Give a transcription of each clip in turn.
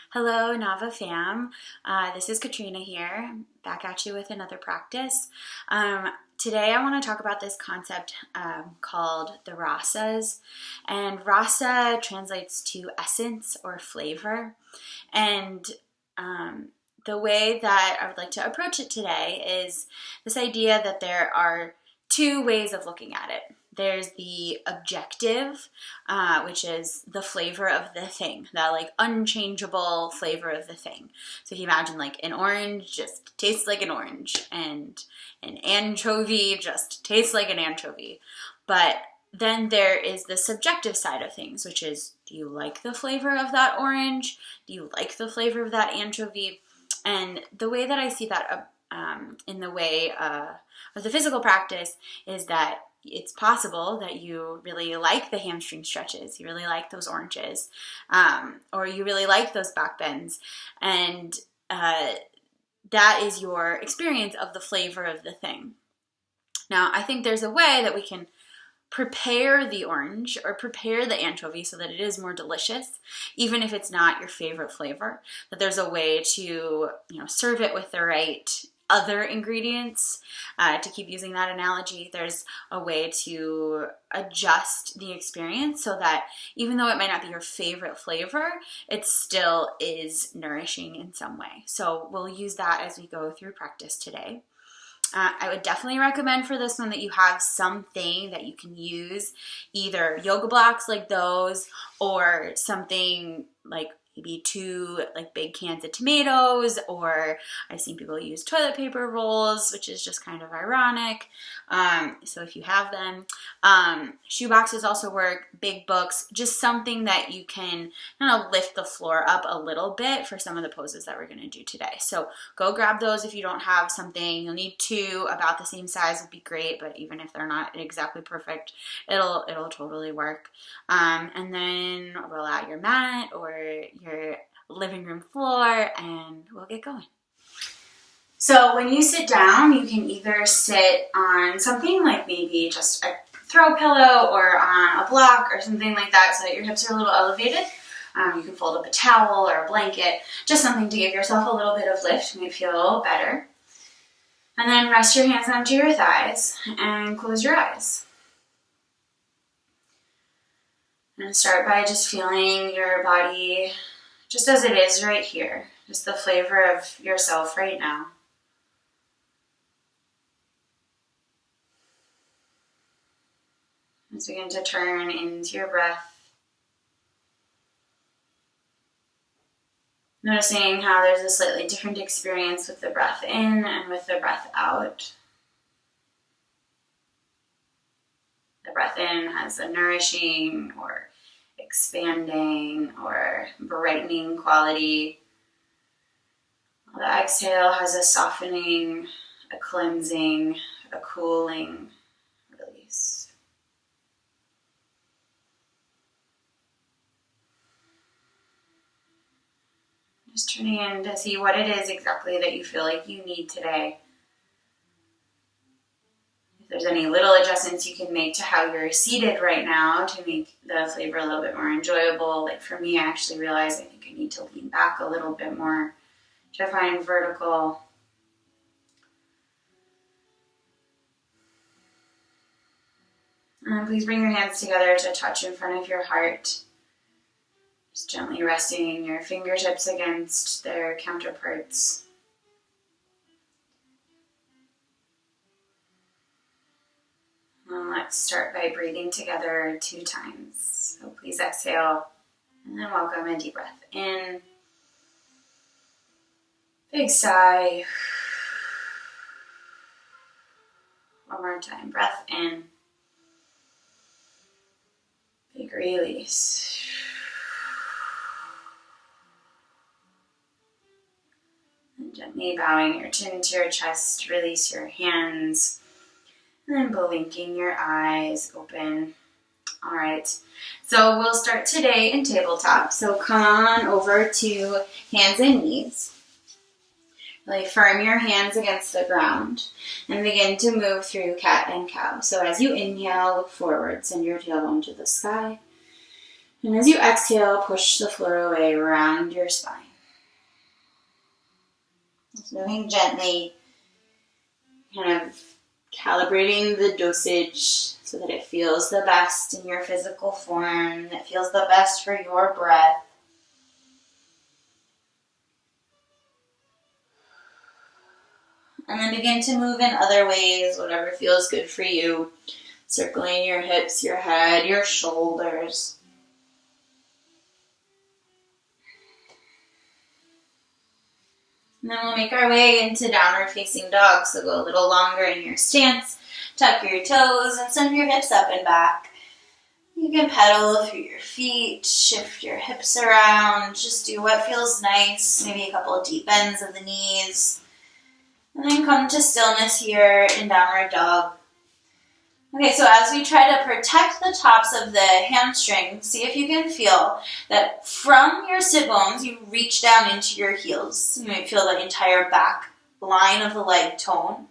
Hello, Nava fam. This is Katrina here, back at you with another practice. Today I want to talk about this concept called the Rasas. And rasa translates to essence or flavor. And the way that I would like to approach it today is this idea that there are two ways of looking at it. There's the objective, which is the flavor of the thing, that like unchangeable flavor of the thing. So if you imagine like an orange just tastes like an orange, and an anchovy just tastes like an anchovy. But then there is the subjective side of things, which is, do you like the flavor of that orange? Do you like the flavor of that anchovy? And the way that I see that in the way of the physical practice is that it's possible that you really like the hamstring stretches, you really like those oranges, or you really like those back bends, and that is your experience of the flavor of the thing. Now, I think there's a way that we can prepare the orange or prepare the anchovy so that it is more delicious, even if it's not your favorite flavor. That there's a way to, serve it with the right other ingredients. To keep using that analogy, there's a way to adjust the experience so that even though it might not be your favorite flavor, it still is nourishing in some way. So we'll use that as we go through practice today. I would definitely recommend for this one that you have something that you can use, either yoga blocks like those or something like maybe two like big cans of tomatoes, or I've seen people use toilet paper rolls, which is just kind of ironic. So if you have them, shoe boxes also work, big books, just something that you can kind of lift the floor up a little bit for some of the poses that we're going to do today. So go grab those if you don't have something. You'll need two about the same size would be great, but even if they're not exactly perfect, it'll totally work. And then roll out your mat or your living room floor, and we'll get going. So when you sit down, you can either sit on something like maybe just a throw pillow or on a block or something like that so that your hips are a little elevated. You can fold up a towel or a blanket, just something to give yourself a little bit of lift, make you feel better. And then rest your hands onto your thighs and close your eyes. And start by just feeling your body just as it is right here, just the flavor of yourself right now. Let's begin to turn into your breath. Noticing how there's a slightly different experience with the breath in and with the breath out. The breath in has a nourishing or expanding or brightening quality. The exhale has a softening, a cleansing, a cooling release. Just tuning in to see what it is exactly that you feel like you need today. If there's any little adjustments you can make to how you're seated right now to make the flavor a little bit more enjoyable. Like for me, I actually realized I think I need to lean back a little bit more to find vertical. And please bring your hands together to touch in front of your heart. Just gently resting your fingertips against their counterparts. And let's start by breathing together 2 times. So please exhale and then welcome a deep breath in. Big sigh. One more time. Breath in. Big release. And gently bowing your chin to your chest, release your hands. And then blinking your eyes open. All right, so we'll start today in tabletop. So come on over to hands and knees. Really firm your hands against the ground and begin to move through cat and cow. So as you inhale, look forward, send your tailbone to the sky. And as you exhale, push the floor away around your spine. Just moving gently, kind of calibrating the dosage so that it feels the best in your physical form, that feels the best for your breath. And then begin to move in other ways, whatever feels good for you. Circling your hips, your head, your shoulders. And then we'll make our way into downward facing dog. So go a little longer in your stance. Tuck your toes and send your hips up and back. You can pedal through your feet, shift your hips around, just do what feels nice, maybe a couple of deep bends of the knees. And then come to stillness here in downward dog. Okay, so as we try to protect the tops of the hamstring, see if you can feel that from your sit bones, you reach down into your heels. You might feel the entire back line of the leg tone.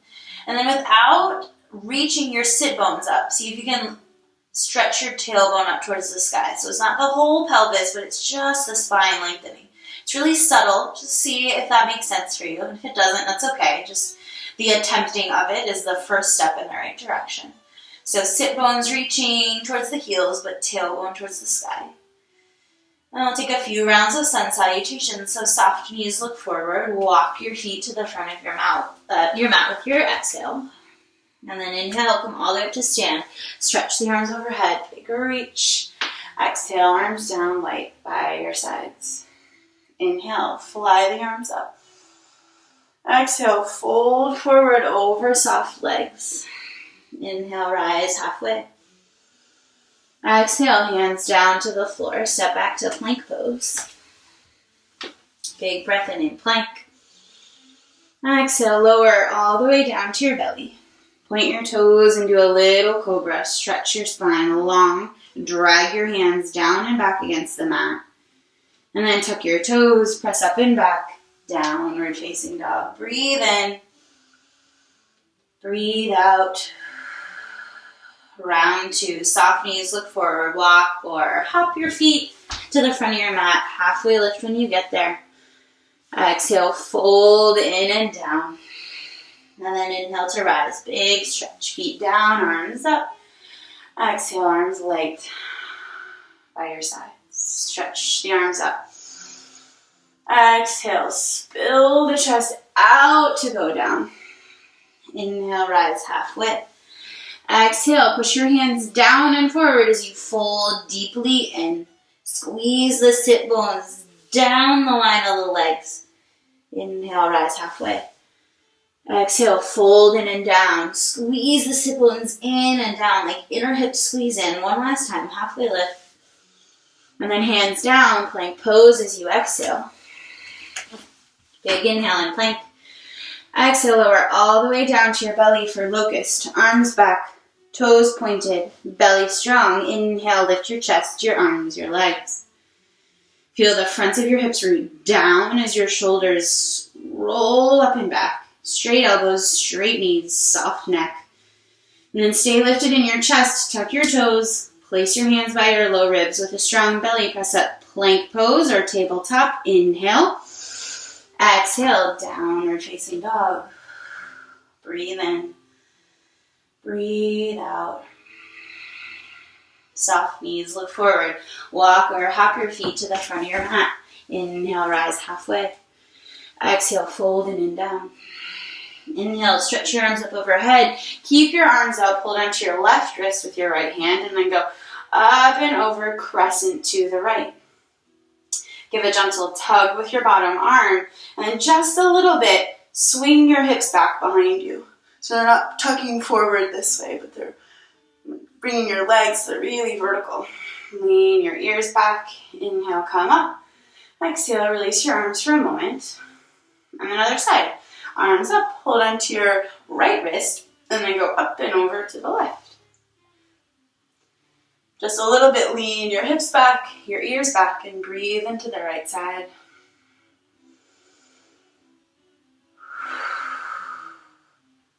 And then without reaching your sit bones up, see if you can stretch your tailbone up towards the sky. So it's not the whole pelvis, but it's just the spine lengthening. It's really subtle. Just see if that makes sense for you. And if it doesn't, that's okay. Just the attempting of it is the first step in the right direction. So sit bones reaching towards the heels, but tailbone towards the sky. And we'll take a few rounds of sun salutations. So soft knees look forward. Walk your feet to the front of your mat with your exhale. And then inhale, come all the way up to stand. Stretch the arms overhead, bigger reach. Exhale, arms down, light by your sides. Inhale, fly the arms up. Exhale, fold forward over soft legs. Inhale, rise halfway. Exhale, hands down to the floor. Step back to plank pose. Big breath in plank. Exhale, lower all the way down to your belly. Point your toes and do a little cobra. Stretch your spine long. Drag your hands down and back against the mat. And then tuck your toes, press up and back. Downward facing dog. Breathe in. Breathe out. Round two. Soft knees, look forward. Walk or hop your feet to the front of your mat. Halfway lift when you get there. Exhale, fold in and down. And then inhale to rise. Big stretch. Feet down, arms up. Exhale, arms light by your sides. Stretch the arms up. Exhale, spill the chest out to go down. Inhale, rise halfway. Exhale, push your hands down and forward as you fold deeply in. Squeeze the sit bones down the line of the legs. Inhale, rise halfway. Exhale, fold in and down. Squeeze the sit bones in and down, like inner hip squeeze in. One last time, halfway lift. And then hands down, plank pose as you exhale. Big inhale in plank. Exhale, lower all the way down to your belly for locust. Arms back, toes pointed, belly strong. Inhale, lift your chest, your arms, your legs. Feel the fronts of your hips root down as your shoulders roll up and back. Straight elbows, straight knees, soft neck. And then stay lifted in your chest. Tuck your toes. Place your hands by your low ribs with a strong belly. Press up, plank pose or tabletop. Inhale. Exhale, downward facing dog. Breathe in. Breathe out. Soft knees, look forward. Walk or hop your feet to the front of your mat. Inhale, rise halfway. Exhale, fold in and down. Inhale, stretch your arms up overhead. Keep your arms up, hold onto your left wrist with your right hand, and then go up and over, crescent to the right. Give a gentle tug with your bottom arm, and then just a little bit, swing your hips back behind you. So they're not tucking forward this way, but they're bringing your legs to really vertical. Lean your ears back. Inhale, come up. Exhale, release your arms for a moment. And then other side. Arms up, hold onto your right wrist, and then go up and over to the left. Just a little bit, lean your hips back, your ears back, and breathe into the right side.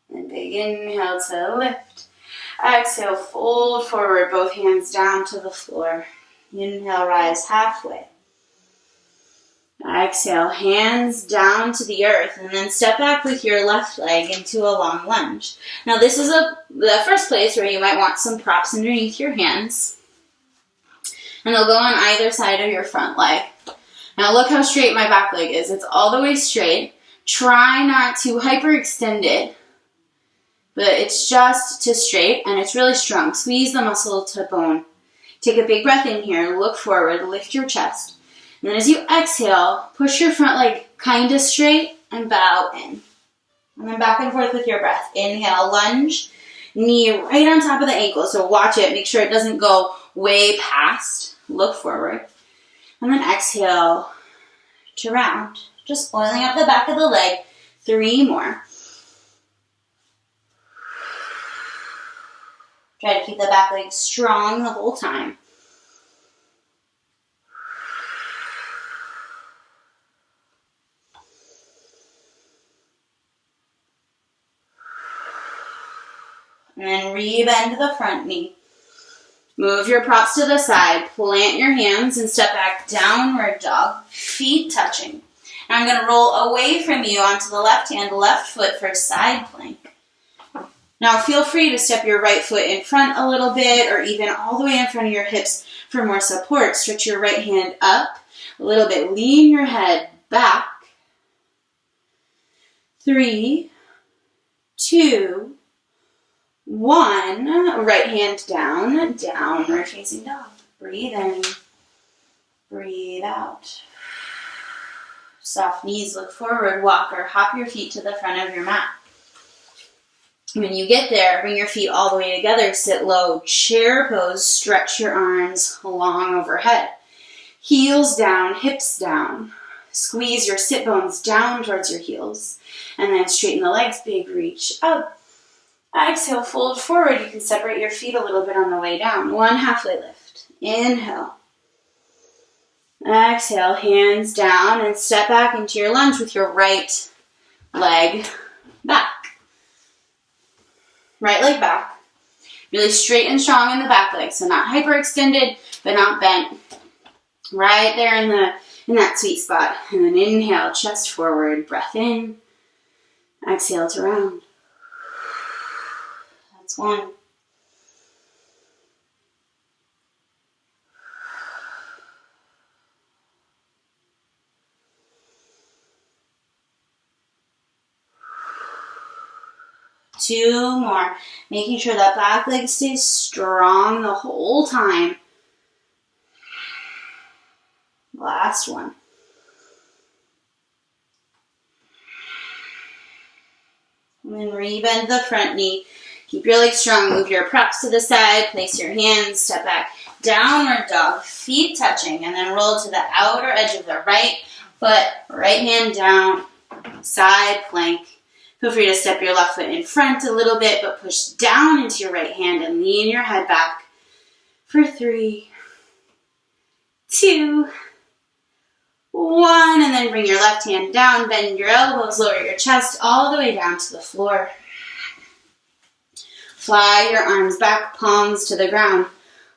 And big inhale to lift. Exhale, fold forward, both hands down to the floor. Inhale, rise halfway. Exhale, hands down to the earth, and then step back with your left leg into a long lunge. Now this is the first place where you might want some props underneath your hands. And they'll go on either side of your front leg. Now look how straight my back leg is. It's all the way straight. Try not to hyperextend it, but it's just to straight, and it's really strong. Squeeze the muscle to bone. Take a big breath in here, look forward, lift your chest. And then as you exhale, push your front leg kind of straight and bow in. And then back and forth with your breath. Inhale, lunge, knee right on top of the ankle. So watch it, make sure it doesn't go way past. Look forward. And then exhale to round. Just oiling up the back of the leg. 3 more. Try to keep the back leg strong the whole time. And then rebend the front knee. Move your props to the side. Plant your hands and step back, downward dog. Feet touching. And I'm going to roll away from you onto the left hand, left foot for side plank. Now feel free to step your right foot in front a little bit, or even all the way in front of your hips for more support. Stretch your right hand up a little bit. Lean your head back. 3, 2, 1. Right hand down, downward facing dog. Breathe in, breathe out. Soft knees, look forward, walk or hop your feet to the front of your mat. When you get there, bring your feet all the way together, sit low, chair pose, stretch your arms long overhead. Heels down, hips down. Squeeze your sit bones down towards your heels. And then straighten the legs, big reach up. Exhale, fold forward. You can separate your feet a little bit on the way down. 1 halfway lift. Inhale. Exhale, hands down and step back into your lunge with your right leg back. Right leg back. Really straight and strong in the back leg. So not hyperextended, but not bent. Right there in that sweet spot. And then inhale, chest forward, breath in. Exhale to round. That's 1. Two more. Making sure that back leg stays strong the whole time. Last one. And then rebend the front knee. Keep your legs strong. Move your props to the side. Place your hands. Step back. Downward dog. Feet touching. And then roll to the outer edge of the right foot. Right hand down. Side plank. Feel free to step your left foot in front a little bit, but push down into your right hand and lean your head back for 3, 2, 1. And then bring your left hand down. Bend your elbows. Lower your chest all the way down to the floor. Fly your arms back, palms to the ground.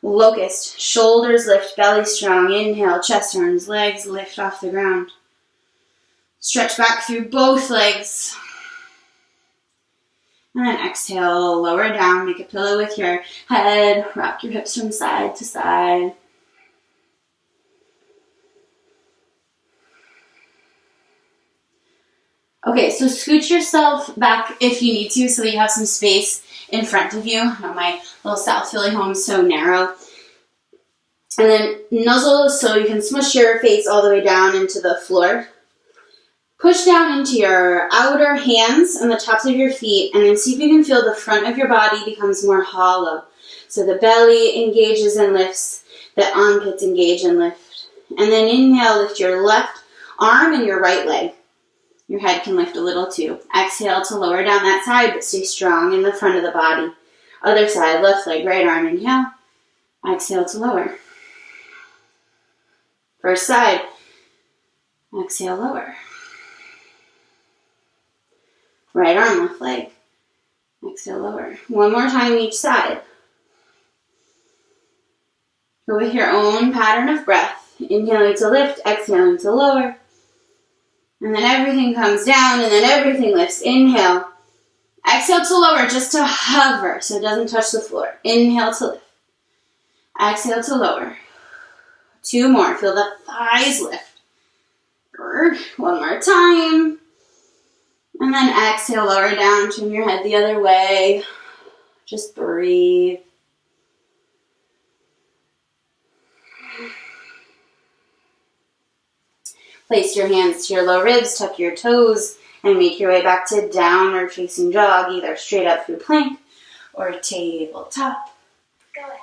Locust, shoulders lift, belly strong. Inhale, chest, arms, legs lift off the ground. Stretch back through both legs. And then exhale, lower down, make a pillow with your head. Rock your hips from side to side. Okay, so scoot yourself back if you need to so that you have some space in front of you. My little South Philly home is so narrow. And then nuzzle so you can smush your face all the way down into the floor. Push down into your outer hands and the tops of your feet, and then see if you can feel the front of your body becomes more hollow. So the belly engages and lifts, the armpits engage and lift. And then inhale, lift your left arm and your right leg. Your head can lift a little too. Exhale to lower down that side, but stay strong in the front of the body. Other side, left leg, right arm, inhale. Exhale to lower. First side. Exhale, lower. Right arm, left leg. Exhale, lower. One more time each side. Go with your own pattern of breath. Inhaling to lift, exhaling to lower. And then everything comes down, and then everything lifts. Inhale. Exhale to lower, just to hover so it doesn't touch the floor. Inhale to lift. Exhale to lower. 2 more. Feel the thighs lift. 1 more time. And then exhale, lower down, turn your head the other way. Just breathe. Place your hands to your low ribs, tuck your toes, and make your way back to downward facing dog, either straight up through plank or tabletop. Go ahead.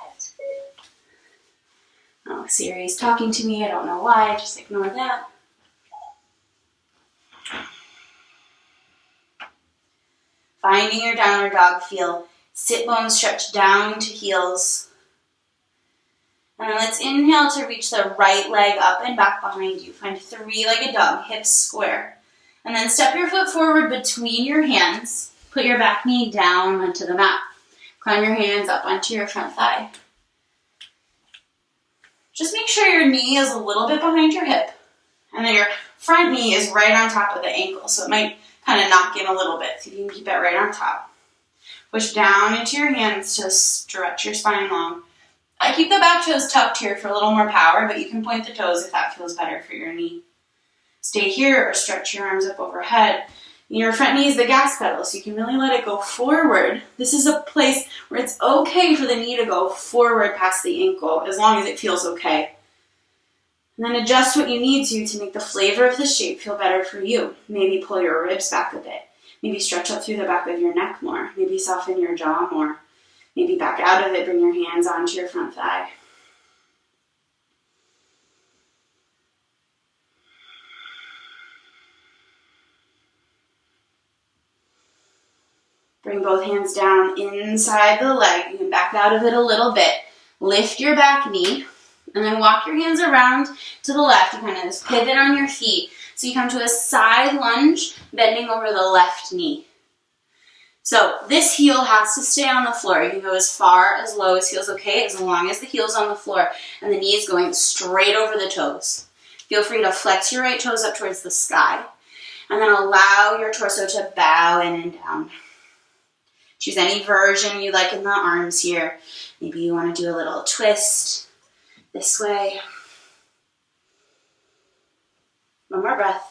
Oh, Siri's talking to me. I don't know why. Just ignore that. Finding your downward dog feel. Sit bones stretch down to heels. And then let's inhale to reach the right leg up and back behind you. Find 3-legged dog, hips square. And then step your foot forward between your hands. Put your back knee down onto the mat. Climb your hands up onto your front thigh. Just make sure your knee is a little bit behind your hip. And then your front knee is right on top of the ankle. So it might kind of knock in a little bit. So you can keep it right on top. Push down into your hands to stretch your spine long. I keep the back toes tucked here for a little more power, but you can point the toes if that feels better for your knee. Stay here or stretch your arms up overhead. Your front knee is the gas pedal, so you can really let it go forward. This is a place where it's okay for the knee to go forward past the ankle, as long as it feels okay. And then adjust what you need to make the flavor of the shape feel better for you. Maybe pull your ribs back a bit. Maybe stretch up through the back of your neck more. Maybe soften your jaw more. Maybe back out of it, bring your hands onto your front thigh. Bring both hands down inside the leg. You can back out of it a little bit. Lift your back knee, and then walk your hands around to the left. You kind of just pivot on your feet. So you come to a side lunge, bending over the left knee. So this heel has to stay on the floor. You can go as far, as low as feels okay, as long as the heel's on the floor and the knee is going straight over the toes. Feel free to flex your right toes up towards the sky, and then allow your torso to bow in and down. Choose any version you like in the arms here. Maybe you want to do a little twist this way. 1 more breath.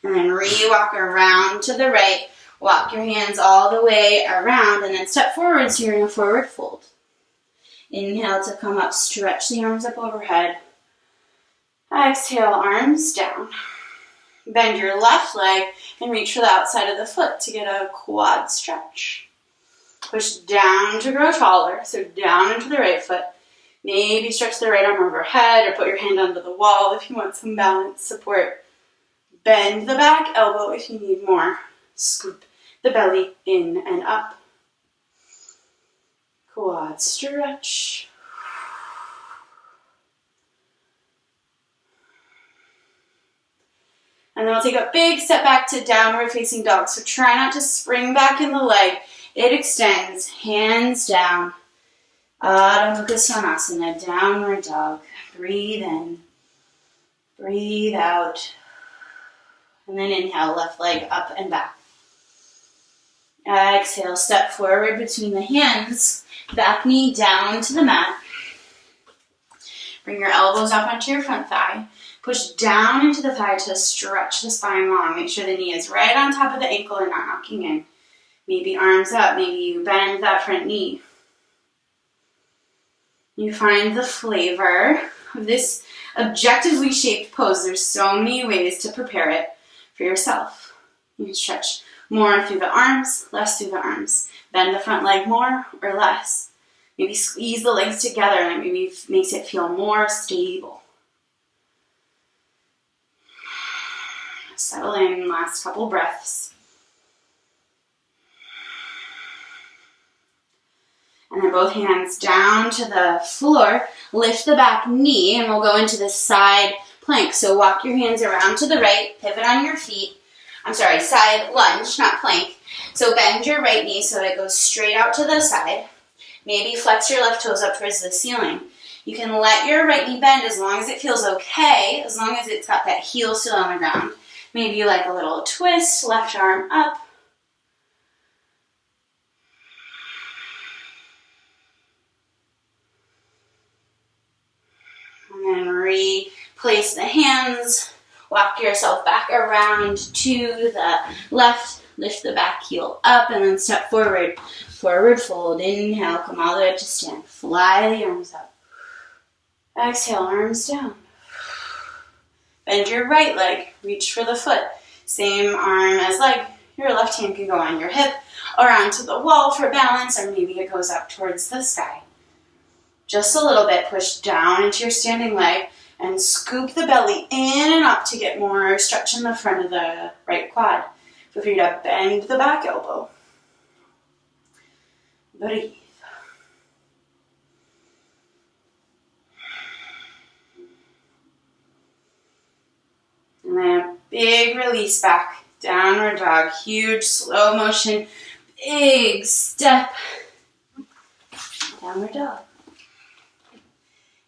And then re-walk around to the right. Walk your hands all the way around and then step forward so you're in a forward fold. Inhale to come up, stretch the arms up overhead. Exhale, arms down. Bend your left leg and reach for the outside of the foot to get a quad stretch. Push down to grow taller, so down into the right foot. Maybe stretch the right arm overhead or put your hand under the wall if you want some balance support. Bend the back elbow if you need more. Scoop the belly in and up. Quad stretch. And then we'll take a big step back to downward facing dog. So try not to spring back in the leg. It extends, hands down. Adho Mukha Svanasana, downward dog. Breathe in, breathe out. And then inhale, left leg up and back. Exhale, step forward between the hands. Back knee down to the mat. Bring your elbows up onto your front thigh. Push down into the thigh to stretch the spine long. Make sure the knee is right on top of the ankle and not knocking in. Maybe arms up. Maybe you bend that front knee. You find the flavor of this objectively shaped pose. There's so many ways to prepare it for yourself. You can stretch more through the arms, less through the arms. Bend the front leg more or less. Maybe squeeze the legs together and it maybe makes it feel more stable. Settle in, last couple breaths. And then both hands down to the floor. Lift the back knee and we'll go into the side plank. So walk your hands around to the right, pivot on your feet. Side lunge, not plank. So bend your right knee so it goes straight out to the side. Maybe flex your left toes up towards the ceiling. You can let your right knee bend as long as it feels okay, as long as it's got that heel still on the ground. Maybe like a little twist, left arm up. And then replace the hands. Walk yourself back around to the left. Lift the back heel up and then step forward. Forward fold. Inhale, come all the way up to stand. Fly the arms up. Exhale, arms down. Bend your right leg. Reach for the foot. Same arm as leg. Your left hand can go on your hip or onto the wall for balance, or maybe it goes up towards the sky. Just a little bit. Push down into your standing leg and scoop the belly in and up to get more stretch in the front of the right quad. Feel free to bend the back elbow. Breathe. And then a big release back. Downward dog. Huge slow motion. Big step. Downward dog.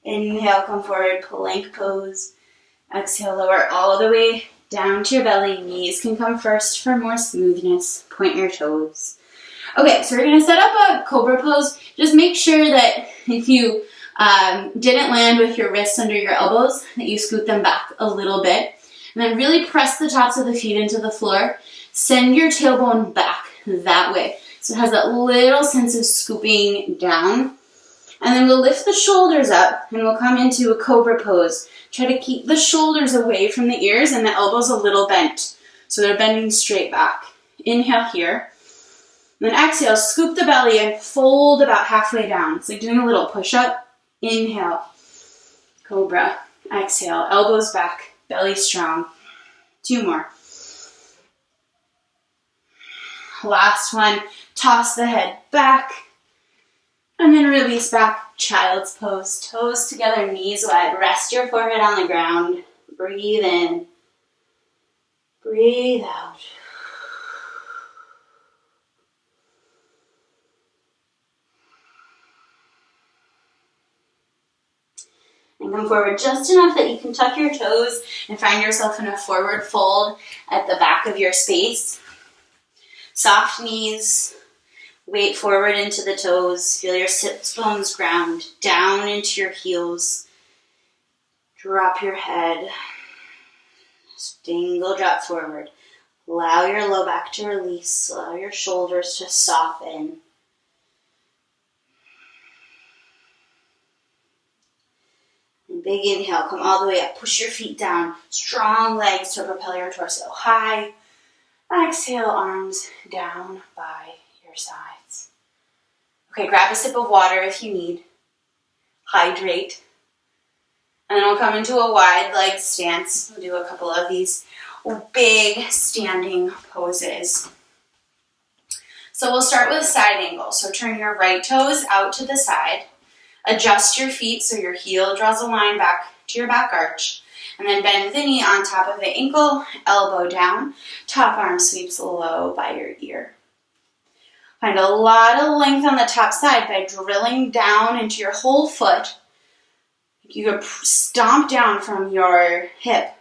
Inhale, come forward, plank pose. Exhale, lower all the way down to your belly. Knees can come first for more smoothness. Point your toes. Okay, so we're going to set up a cobra pose. Just make sure that if you didn't land with your wrists under your elbows, that you scoot them back a little bit. And then really press the tops of the feet into the floor. Send your tailbone back that way. So it has that little sense of scooping down. And then we'll lift the shoulders up and we'll come into a cobra pose. Try to keep the shoulders away from the ears and the elbows a little bent. So they're bending straight back. Inhale here. And then exhale, scoop the belly and fold about halfway down. It's like doing a little push-up. Inhale, cobra. Exhale, elbows back, belly strong. 2 more. Last one, toss the head back. And then release back, child's pose. Toes together, knees wide. Rest your forehead on the ground. Breathe in. Breathe out. And come forward just enough that you can tuck your toes and find yourself in a forward fold at the back of your space. Soft knees. Weight forward into the toes. Feel your sits bones ground down into your heels. Drop your head. Dingle drop forward. Allow your low back to release. Allow your shoulders to soften. And big inhale. Come all the way up. Push your feet down. Strong legs to propel your torso high. Exhale, arms down by your sides. Okay, grab a sip of water if you need. Hydrate. And then we'll come into a wide leg stance. We'll do a couple of these big standing poses. So we'll start with side angle. So turn your right toes out to the side. Adjust your feet so your heel draws a line back to your back arch. And then bend the knee on top of the ankle, elbow down. Top arm sweeps low by your ear. Find a lot of length on the top side by drilling down into your whole foot. You can stomp down from your hip,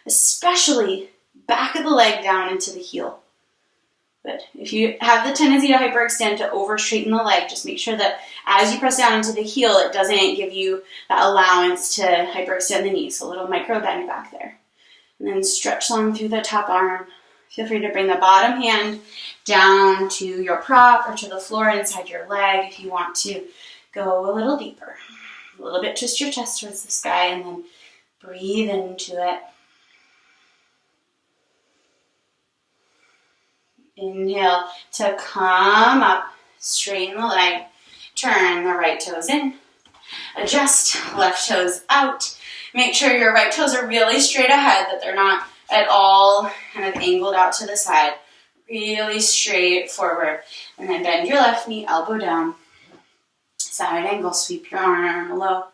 especially back of the leg down into the heel. But if you have the tendency to hyperextend, to over straighten the leg, just make sure that as you press down into the heel, it doesn't give you that allowance to hyperextend the knee. So a little micro bend back there. And then stretch long through the top arm. Feel free to bring the bottom hand down to your prop or to the floor inside your leg if you want to go a little deeper. A little bit, twist your chest towards the sky and then breathe into it. Inhale to come up, straighten the leg, turn the right toes in, adjust left toes out. Make sure your right toes are really straight ahead, that they're not at all kind of angled out to the side. Really straight forward. And then bend your left knee, elbow down. Side angle, sweep your arm low.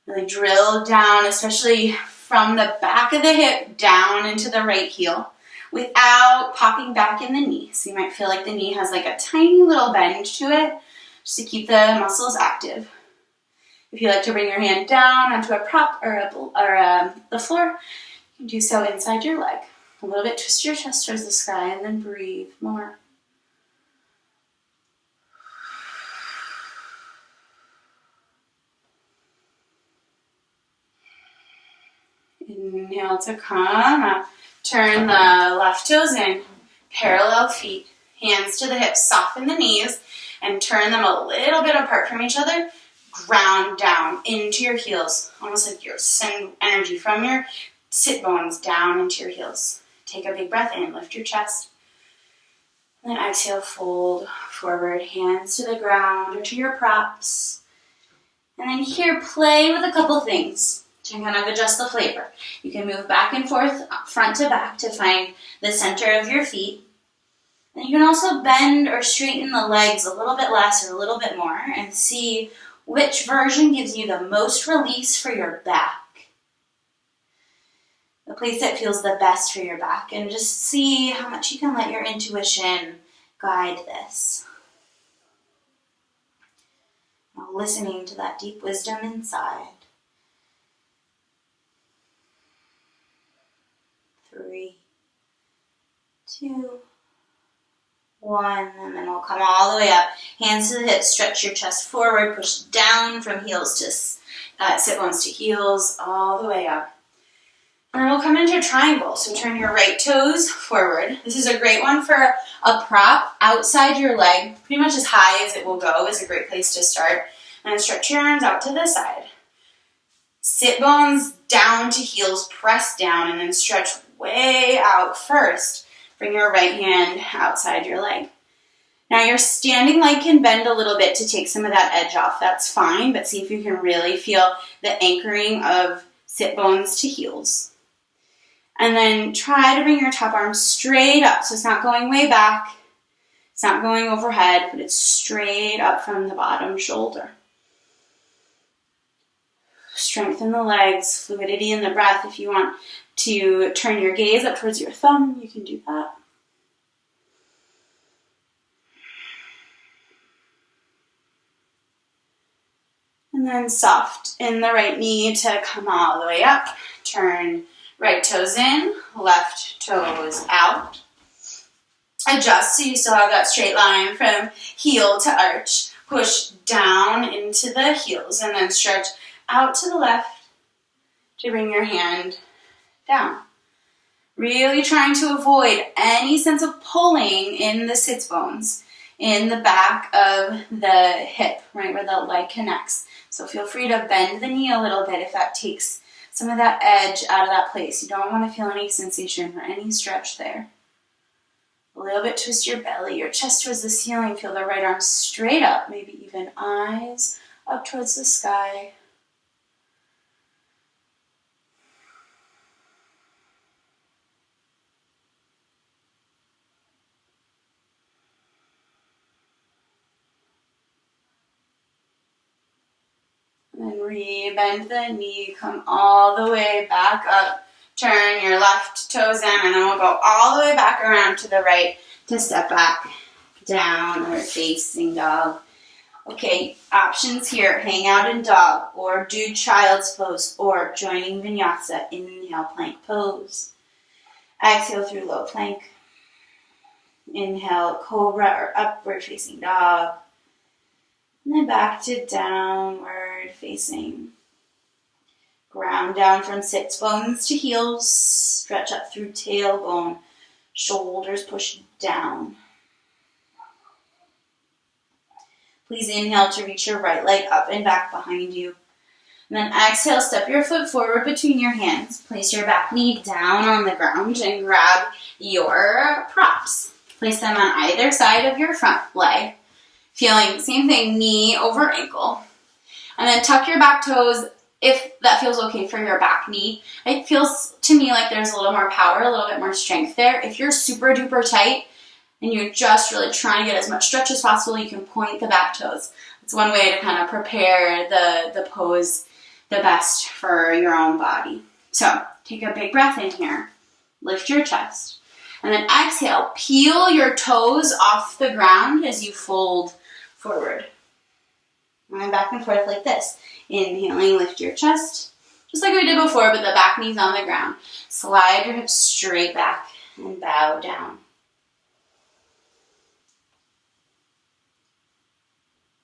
Really drill down, especially from the back of the hip down into the right heel without popping back in the knee. So you might feel like the knee has like a tiny little bend to it just to keep the muscles active. If you like to bring your hand down onto a prop or the floor, you can do so inside your leg. A little bit, twist your chest towards the sky and then breathe more. Inhale to come up. Turn the left toes in, parallel feet, hands to the hips, soften the knees, and turn them a little bit apart from each other. Ground down into your heels, almost like you're sending energy from your sit bones down into your heels. Take a big breath in, lift your chest. Then exhale, fold forward, hands to the ground or to your props. And then here, play with a couple things to kind of adjust the flavor. You can move back and forth, front to back, to find the center of your feet. And you can also bend or straighten the legs a little bit less or a little bit more and see which version gives you the most release for your back. The place that feels the best for your back, and just see how much you can let your intuition guide this. Now, listening to that deep wisdom inside. 3, 2, 1, and then we'll come all the way up. Hands to the hips, stretch your chest forward, push down from heels to sit bones to heels, all the way up. And then we'll come into a triangle. So turn your right toes forward. This is a great one for a prop outside your leg, pretty much as high as it will go is a great place to start. And stretch your arms out to the side. Sit bones down to heels, press down, and then stretch way out first. Bring your right hand outside your leg. Now your standing leg can bend a little bit to take some of that edge off. That's fine, but see if you can really feel the anchoring of sit bones to heels. And then try to bring your top arm straight up. So it's not going way back. It's not going overhead, but it's straight up from the bottom shoulder. Strengthen the legs, fluidity in the breath. If you want to turn your gaze up towards your thumb, you can do that. And then soft in the right knee to come all the way up. Turn right toes in, left toes out. Adjust so you still have that straight line from heel to arch. Push down into the heels and then stretch out to the left to bring your hand down. Really trying to avoid any sense of pulling in the sits bones, in the back of the hip, right where the leg connects. So feel free to bend the knee a little bit if that takes some of that edge out of that place. You don't want to feel any sensation or any stretch there. A little bit twist your belly, your chest towards the ceiling. Feel the right arm straight up, maybe even eyes up towards the sky. And then re-bend the knee, come all the way back up. Turn your left toes in, and then we'll go all the way back around to the right to step back, downward facing dog. Okay, options here, hang out in dog, or do child's pose, or joining vinyasa, inhale, plank pose. Exhale through low plank. Inhale, cobra or upward facing dog. And then back to downward facing. Ground down from sits bones to heels. Stretch up through tailbone. Shoulders push down. Please inhale to reach your right leg up and back behind you. And then exhale, step your foot forward between your hands. Place your back knee down on the ground and grab your props. Place them on either side of your front leg. Feeling, same thing, knee over ankle. And then tuck your back toes if that feels okay for your back knee. It feels to me like there's a little more power, a little bit more strength there. If you're super duper tight and you're just really trying to get as much stretch as possible, you can point the back toes. It's one way to kind of prepare the pose the best for your own body. So take a big breath in here. Lift your chest. And then exhale, peel your toes off the ground as you fold forward. And then back and forth like this. Inhaling, lift your chest. Just like we did before, but the back knee's on the ground. Slide your hips straight back and bow down.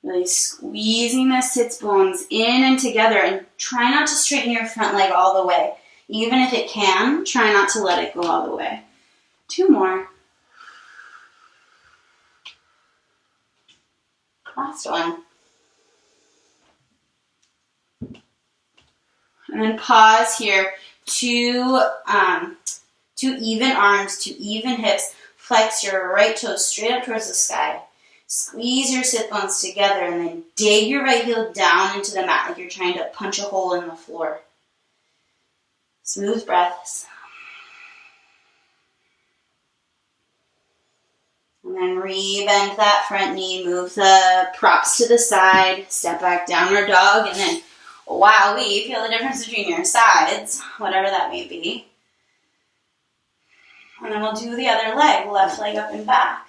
Really squeezing the sits bones in and together, and try not to straighten your front leg all the way. Even if it can, try not to let it go all the way. 2 more. Last one. And then pause here. 2 even arms, 2 even hips. Flex your right toes straight up towards the sky. Squeeze your sit bones together and then dig your right heel down into the mat like you're trying to punch a hole in the floor. Smooth breaths. And then re-bend that front knee, move the props to the side, step back, downward dog, and then wowee, feel the difference between your sides, whatever that may be. And then we'll do the other leg, left leg up and back.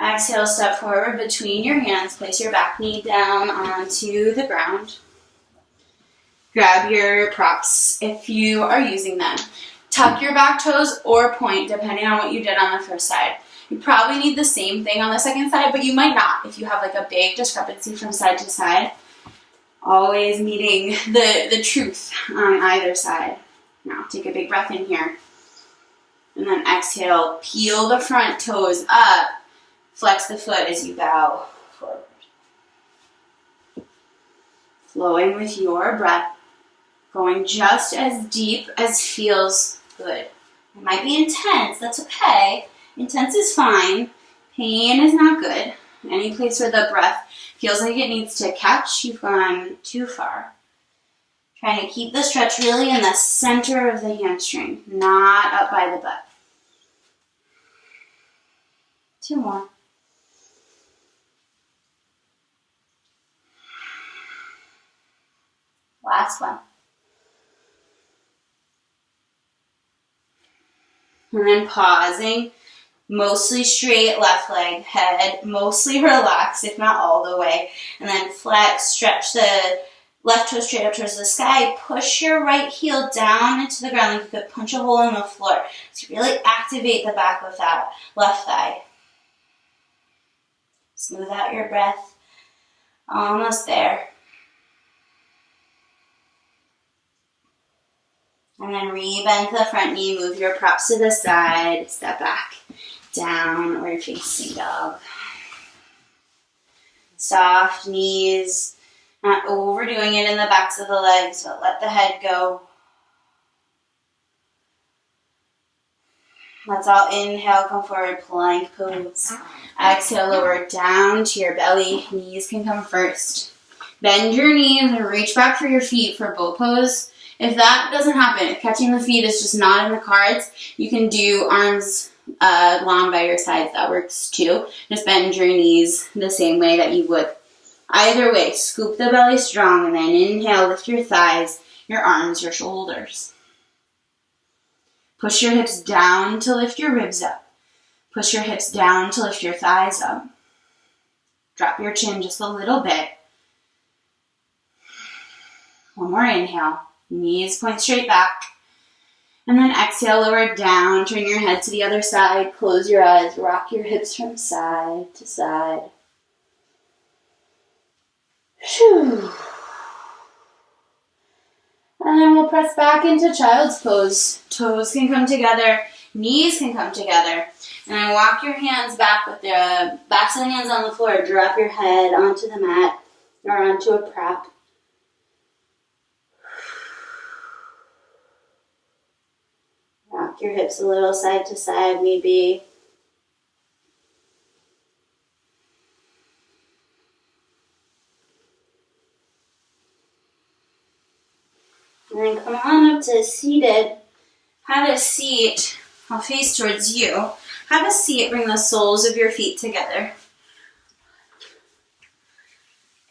Exhale, step forward between your hands, place your back knee down onto the ground. Grab your props if you are using them. Tuck your back toes or point, depending on what you did on the first side. You probably need the same thing on the second side, but you might not if you have like a big discrepancy from side to side. Always needing the truth on either side. Now take a big breath in here. And then exhale, peel the front toes up. Flex the foot as you bow forward. Flowing with your breath. Going just as deep as feels good. It might be intense, that's okay. Intense is fine. Pain is not good. Any place where the breath feels like it needs to catch, you've gone too far. Trying to keep the stretch really in the center of the hamstring, not up by the butt. 2 more. Last one. And then pausing, mostly straight left leg, head mostly relaxed, if not all the way. And then flex, stretch the left toe straight up towards the sky. Push your right heel down into the ground like you could punch a hole in the floor. So really activate the back of that left thigh. Smooth out your breath. Almost there. And then re-bend the front knee, move your props to the side, step back, downward facing dog. Soft knees, not overdoing it in the backs of the legs, but let the head go. Let's all inhale, come forward, plank pose. Exhale, lower down to your belly, knees can come first. Bend your knees and reach back for your feet for boat pose. If that doesn't happen, if catching the feet is just not in the cards, you can do arms long by your sides. That works too. Just bend your knees the same way that you would. Either way, scoop the belly strong and then inhale, lift your thighs, your arms, your shoulders. Push your hips down to lift your ribs up. Push your hips down to lift your thighs up. Drop your chin just a little bit. One more inhale. Knees point straight back. And then exhale, lower down. Turn your head to the other side. Close your eyes. Rock your hips from side to side. Whew. And then we'll press back into child's pose. Toes can come together. Knees can come together. And then walk your hands back with the backs of the hands on the floor. Drop your head onto the mat or onto a prop. Rock your hips a little side to side, maybe. And then come on up to seated. Have a seat. I'll face towards you. Have a seat. Bring the soles of your feet together.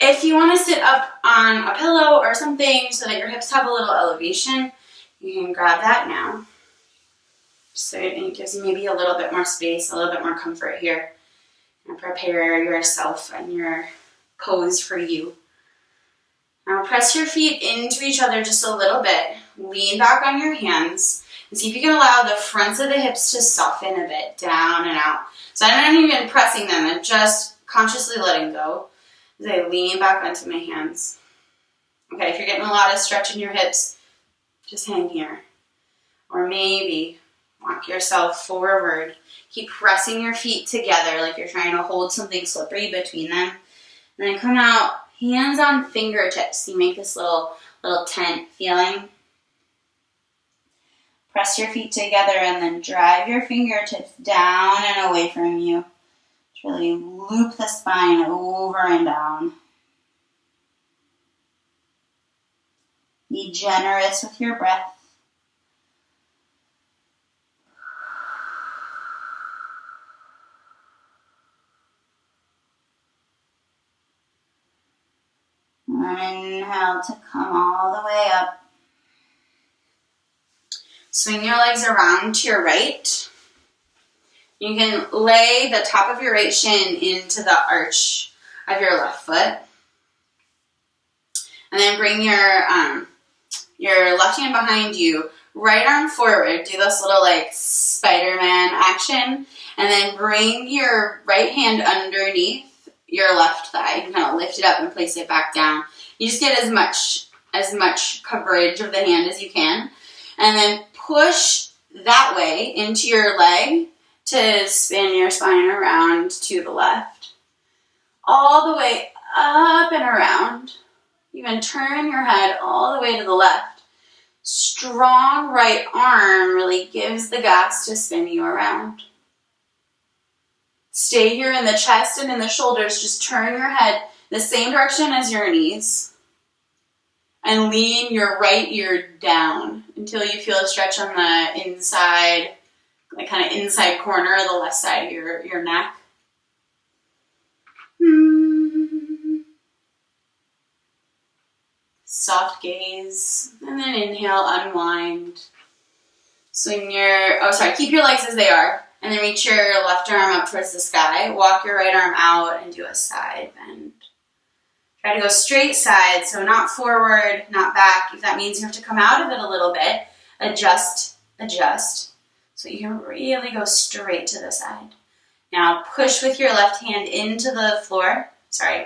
If you want to sit up on a pillow or something so that your hips have a little elevation, you can grab that now. So it gives you maybe a little bit more space, a little bit more comfort here. And prepare yourself and your pose for you. Now press your feet into each other just a little bit. Lean back on your hands and see if you can allow the fronts of the hips to soften a bit, down and out. So I'm not even pressing them, I'm just consciously letting go as I lean back onto my hands. Okay, if you're getting a lot of stretch in your hips, just hang here. Or maybe walk yourself forward. Keep pressing your feet together like you're trying to hold something slippery between them. And then come out, hands on fingertips. You make this little tent feeling. Press your feet together and then drive your fingertips down and away from you. Just really loop the spine over and down. Be generous with your breath. Inhale to come all the way up. Swing your legs around to your right. You can lay the top of your right shin into the arch of your left foot. And then bring your left hand behind you, right arm forward. Do this little like Spider-Man action. And then bring your right hand underneath your left thigh. You can kind of lift it up and place it back down. You just get as much coverage of the hand as you can. And then push that way into your leg to spin your spine around to the left. All the way up and around. Even turn your head all the way to the left. Strong right arm really gives the gas to spin you around. Stay here in the chest and in the shoulders. Just turn your head the same direction as your knees. And lean your right ear down until you feel a stretch on the inside, like kind of inside corner of the left side of your neck. Soft gaze. And then inhale, unwind. Keep your legs as they are. And then reach your left arm up towards the sky. Walk your right arm out and do a side bend. Try to go straight side, so not forward, not back. If that means you have to come out of it a little bit, adjust, so you can really go straight to the side. Now push with your left hand into the floor,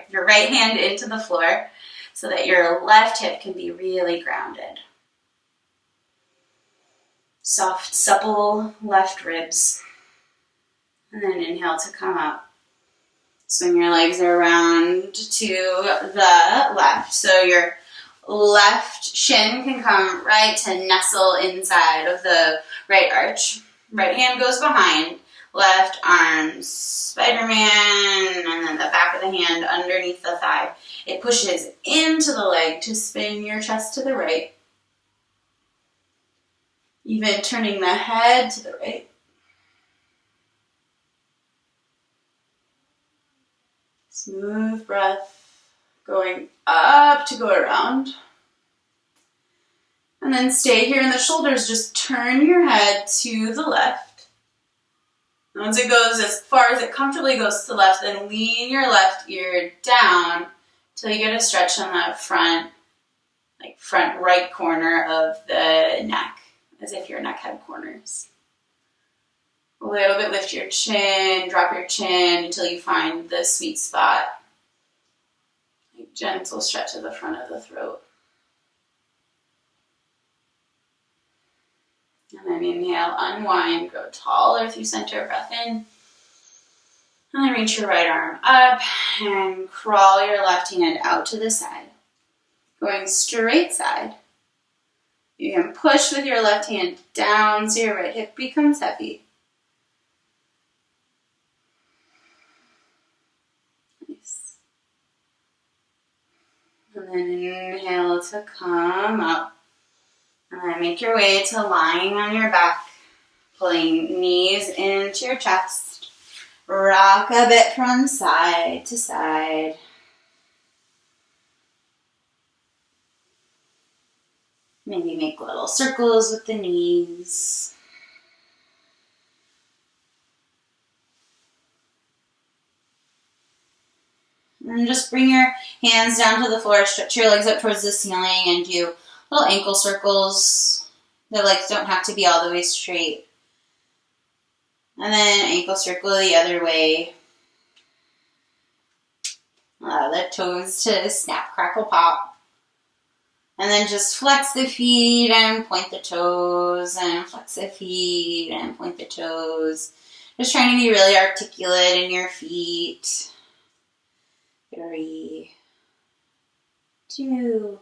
your right hand into the floor, so that your left hip can be really grounded. Soft, supple left ribs. And then inhale to come up. Swing your legs around to the left. So your left shin can come right to nestle inside of the right arch. Right hand goes behind. Left arm, Spider-Man, and then the back of the hand underneath the thigh. It pushes into the leg to spin your chest to the right. Even turning the head to the right. Smooth breath, going up to go around. And then stay here in the shoulders, just turn your head to the left. And once it goes as far as it comfortably goes to the left, then lean your left ear down till you get a stretch on the front right corner of the neck, as if your neck had corners. A little bit, lift your chin, drop your chin until you find the sweet spot. A gentle stretch of the front of the throat. And then inhale, unwind, grow taller through center, breath in. And then reach your right arm up and crawl your left hand out to the side. Going straight side. You can push with your left hand down so your right hip becomes heavy. Nice. And then inhale to come up. And then make your way to lying on your back, pulling knees into your chest. Rock a bit from side to side. Maybe make little circles with the knees. And just bring your hands down to the floor, stretch your legs up towards the ceiling, and do little ankle circles. The legs don't have to be all the way straight. And then ankle circle the other way. Allow the toes to snap, crackle, pop. And then just flex the feet and point the toes, and flex the feet and point the toes. Just trying to be really articulate in your feet. 3, 2,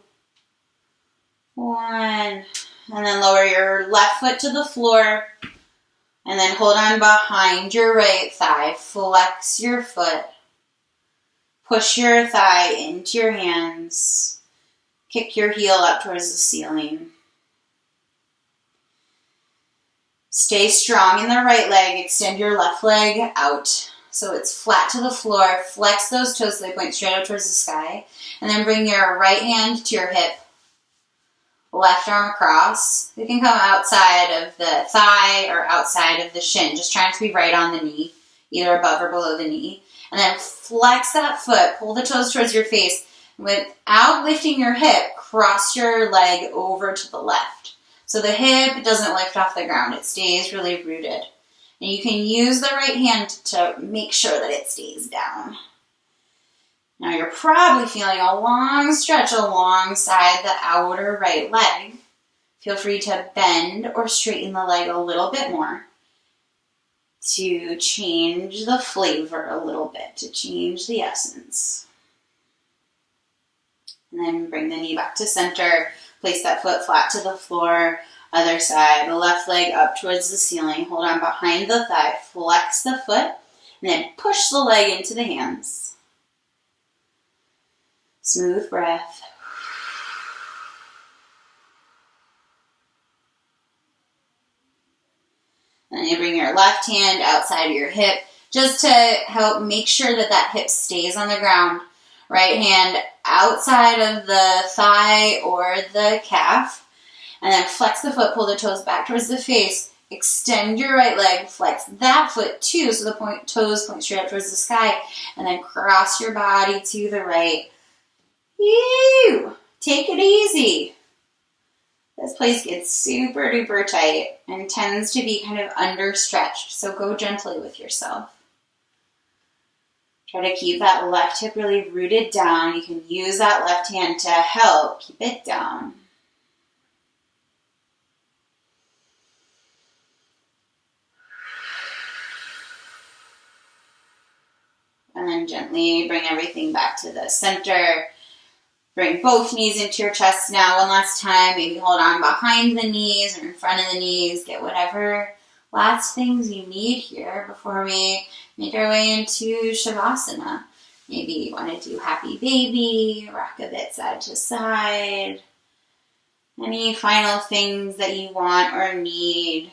1. And then lower your left foot to the floor. And then hold on behind your right thigh. Flex your foot. Push your thigh into your hands. Kick your heel up towards the ceiling. Stay strong in the right leg. Extend your left leg out so it's flat to the floor. Flex those toes so they point straight up towards the sky. And then bring your right hand to your hip. Left arm across. You can come outside of the thigh or outside of the shin. Just trying to be right on the knee, either above or below the knee. And then flex that foot. Pull the toes towards your face. Without lifting your hip, cross your leg over to the left. So the hip doesn't lift off the ground. It stays really rooted. And you can use the right hand to make sure that it stays down. Now you're probably feeling a long stretch alongside the outer right leg. Feel free to bend or straighten the leg a little bit more to change the flavor a little bit, to change the essence. And then bring the knee back to center. Place that foot flat to the floor. Other side, the left leg up towards the ceiling. Hold on behind the thigh. Flex the foot. And then push the leg into the hands. Smooth breath. And then you bring your left hand outside of your hip just to help make sure that that hip stays on the ground. Right hand outside of the thigh or the calf. And then flex the foot, pull the toes back towards the face. Extend your right leg, flex that foot too, so the toes point straight up towards the sky. And then cross your body to the right. Take it easy. This place gets super duper tight and tends to be kind of understretched, so go gently with yourself. Try to keep that left hip really rooted down. You can use that left hand to help keep it down. And then gently bring everything back to the center. Bring both knees into your chest now one last time. Maybe hold on behind the knees or in front of the knees. Get whatever last things you need here before we make our way into Shavasana. Maybe you want to do happy baby, rock a bit side to side. Any final things that you want or need.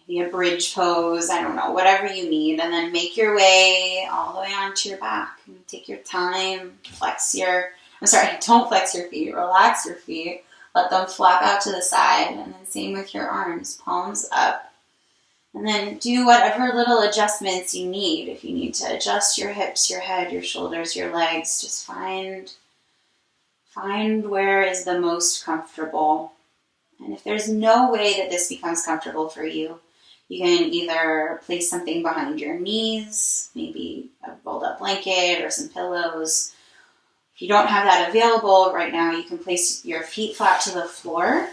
Maybe a bridge pose, I don't know, whatever you need. And then make your way all the way onto your back. And take your time, don't flex your feet, relax your feet. Let them flap out to the side. And then same with your arms, palms up. And then do whatever little adjustments you need. If you need to adjust your hips, your head, your shoulders, your legs, just find where is the most comfortable. And if there's no way that this becomes comfortable for you, you can either place something behind your knees, maybe a rolled up blanket or some pillows. If you don't have that available right now, you can place your feet flat to the floor,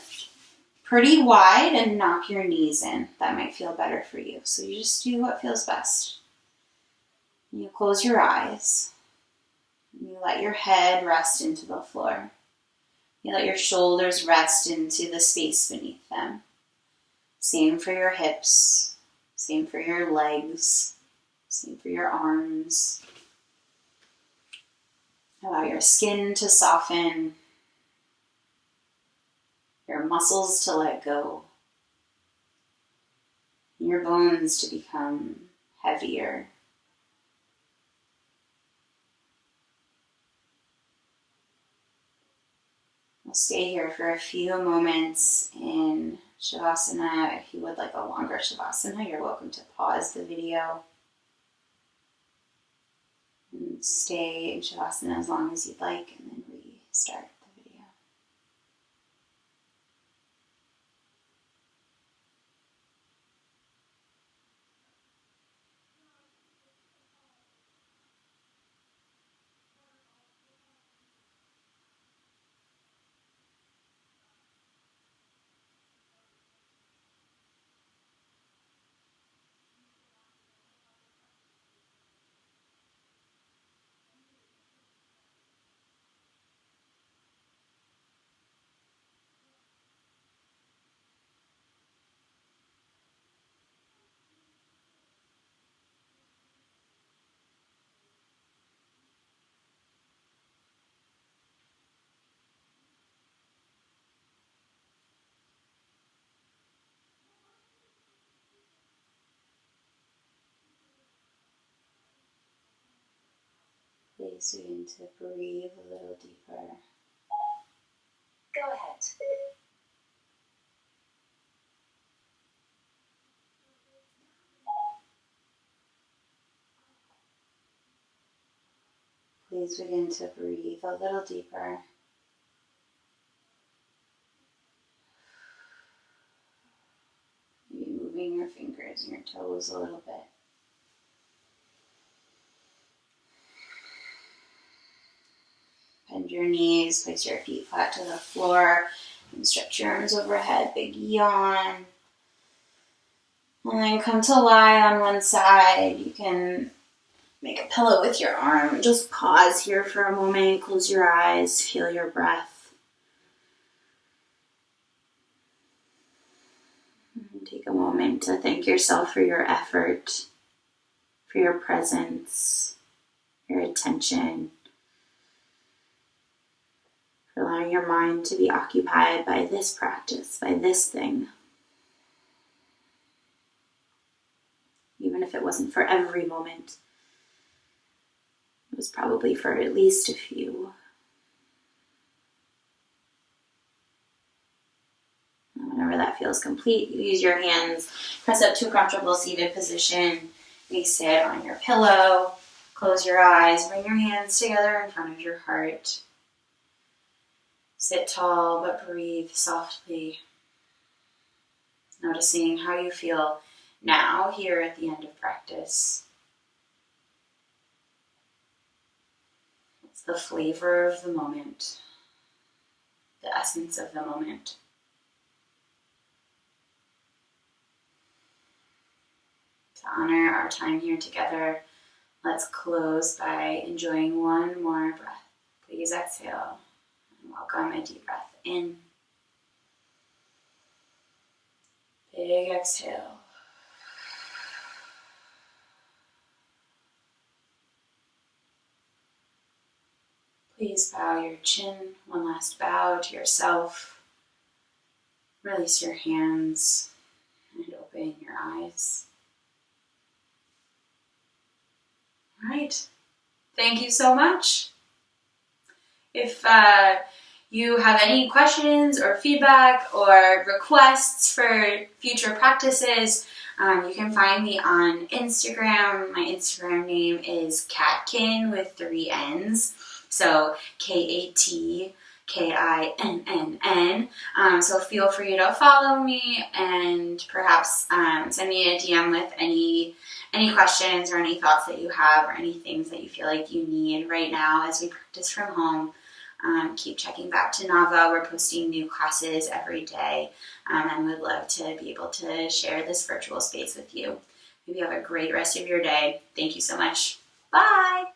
pretty wide, and knock your knees in. That might feel better for you. So you just do what feels best. You close your eyes. You let your head rest into the floor. You let your shoulders rest into the space beneath them. Same for your hips. Same for your legs. Same for your arms. Allow your skin to soften. Your muscles to let go. Your bones to become heavier. We'll stay here for a few moments in Shavasana. If you would like a longer Shavasana, you're welcome to pause the video. stay in Shavasana as long as you'd like, and then restart the video. Please begin to breathe a little deeper. Go ahead. Please begin to breathe a little deeper. Maybe moving your fingers and your toes a little bit. Bend your knees, place your feet flat to the floor, and stretch your arms overhead, big yawn. And then come to lie on one side. You can make a pillow with your arm. Just pause here for a moment, close your eyes, feel your breath. And take a moment to thank yourself for your effort, for your presence, your attention, for allowing your mind to be occupied by this practice, by this thing. Even if it wasn't for every moment, it was probably for at least a few. And whenever that feels complete, you use your hands, press up to a comfortable seated position. You sit on your pillow, close your eyes, bring your hands together in front of your heart. Sit tall, but breathe softly. Noticing how you feel now, here at the end of practice. It's the flavor of the moment, the essence of the moment. To honor our time here together, let's close by enjoying one more breath. Please exhale and welcome a deep breath in. Big exhale. Please bow your chin, one last bow to yourself. Release your hands and open your eyes. All right, thank you so much. If you have any questions or feedback or requests for future practices, you can find me on Instagram. My Instagram name is Katkin with 3 N's. So Katkinn. So feel free to follow me and perhaps send me a DM with any questions or any thoughts that you have or any things that you feel like you need right now as we practice from home. Keep checking back to Nava. We're posting new classes every day, and would love to be able to share this virtual space with you. Maybe have a great rest of your day. Thank you so much. Bye.